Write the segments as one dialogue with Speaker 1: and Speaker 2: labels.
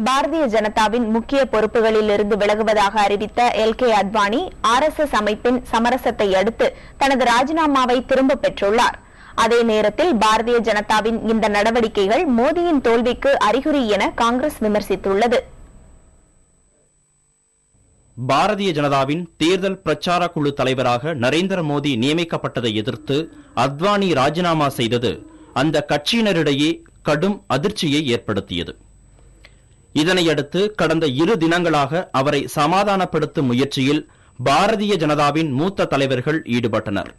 Speaker 1: பாரதிய ஜனதாவின் முக்கிய பொறுப்புகளிலிருந்து விலகுவதாக அறிவித்த எல்.கே. அத்வானி ஆர்.எஸ்.எஸ். அமைப்பின் சமரசத்தை அடுத்து தனது ராஜினாமாவை திரும்பப் பெற்றுள்ளார். அதே நேரத்தில் பாரதிய ஜனதாவின் இந்த நடவடிக்கைகள் மோடியின் தோல்விக்கு அறிகுறி என காங்கிரஸ் விமர்சித்துள்ளது.
Speaker 2: பாரதிய ஜனதாவின் தேர்தல் பிரச்சார குழு தலைவராக நரேந்திர மோடி நியமிக்கப்பட்டதை எதிர்த்து அத்வானி ராஜினாமா செய்தது அந்த கட்சியினரிடையே கடும் அதிர்ச்சியை ஏற்படுத்தியது. இதனையடுத்து கடந்த 2 தினங்களாக அவரை சமாதானப்படுத்தும் முயற்சியில் பாரதிய ஜனதாவின் மூத்த தலைவர்கள் ஈடுபட்டனர்.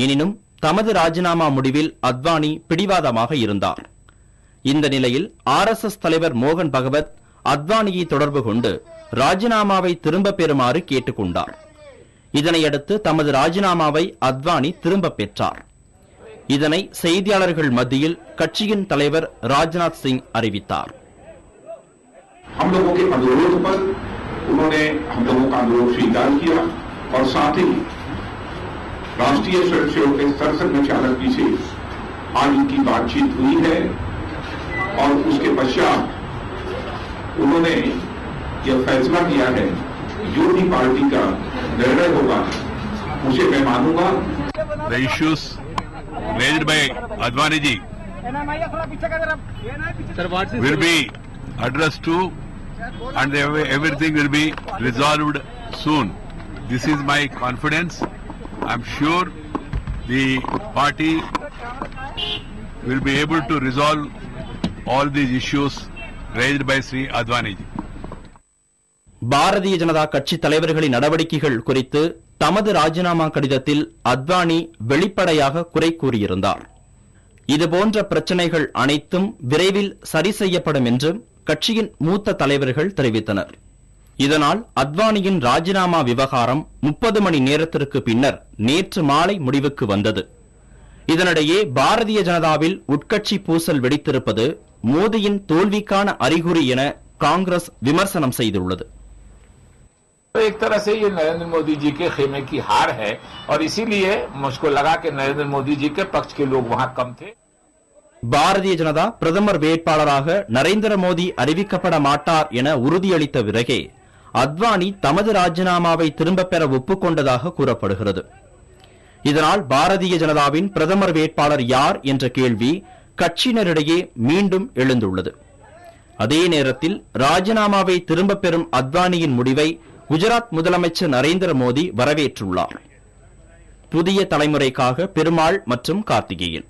Speaker 2: எனினும் தமது ராஜினாமா முடிவில் அத்வானி பிடிவாதமாக இருந்தார். இந்த நிலையில் ஆர்.எஸ்.எஸ். தலைவர் மோகன் பகவத் அத்வானியை தொடர்பு கொண்டு ராஜினாமாவை திரும்பப் பெறுமாறு கேட்டுக் கொண்டார். இதனையடுத்து தமது ராஜினாமாவை அத்வானி திரும்பப் பெற்றார். இதனை செய்தியாளர்கள் மத்தியில் கட்சியின் தலைவர் ராஜ்நாத் சிங் அறிவித்தார்.
Speaker 3: हम लोगों के अनुरोध पर उन्होंने हम लोगों का अनुरोध स्वीकार किया और साथ ही राष्ट्रीय स्वयंसेवक के सरसंघचालक जी से आज उनकी बातचीत हुई है और उसके पश्चात उन्होंने यह फैसला किया है जो भी पार्टी का निर्णय होगा उसे मैं मानूंगा.
Speaker 4: The issues raised by Advani ji will be addressed to and everything will be resolved soon. This is my confidence. I am sure the party will be able to resolve all these issues raised by Sri Advani ji.
Speaker 2: Bharatiya Janata கட்சி தலைவர்களின் நடவடிக்கைகள் குறித்து தமது ராஜினாமா கடிதத்தில் அத்வானி வெளிப்படையாக குறை கூறியிருந்தார். இதுபோன்ற பிரச்சனைகள் அனைத்தும் விரைவில் சரி செய்யப்படும் என்று கட்சியின் மூத்த தலைவர்கள் தெரிவித்தனர். இதனால் அத்வானியின் ராஜினாமா விவகாரம் 30 மணி நேரத்திற்கு பின்னர் நேற்று மாலை முடிவுக்கு வந்தது. இதனிடையே பாரதிய ஜனதாவில் உட்கட்சி பூசல் வெடித்திருப்பது மோடியின் தோல்விக்கான அறிகுறி என காங்கிரஸ் விமர்சனம் செய்துள்ளது.
Speaker 5: एक तरह से ये नरेंद्र मोदी जी के खेमे की हार है और इसीलिए मुझको लगा कि नरेंद्र मोदी जी के पक्ष के लोग वहां कम थे.
Speaker 2: பாரதிய ஜனதா பிரதமர் வேட்பாளராக நரேந்திர மோடி அறிவிக்கப்பட மாட்டார் என உறுதியளித்த பிறகே அத்வானி தமது ராஜினாமாவை திரும்பப் பெற ஒப்புக்கொண்டதாக கூறப்படுகிறது. இதனால் பாரதிய ஜனதாவின் பிரதமர் வேட்பாளர் யார் என்ற கேள்வி கட்சியினரிடையே மீண்டும் எழுந்துள்ளது. அதே நேரத்தில் ராஜினாமாவை திரும்பப் பெறும் அத்வானியின் முடிவை குஜராத் முதலமைச்சர் நரேந்திர மோடி வரவேற்றுள்ளார். புதிய தலைமுறைக்காக பெருமாள் மற்றும் கார்த்திகேயன்.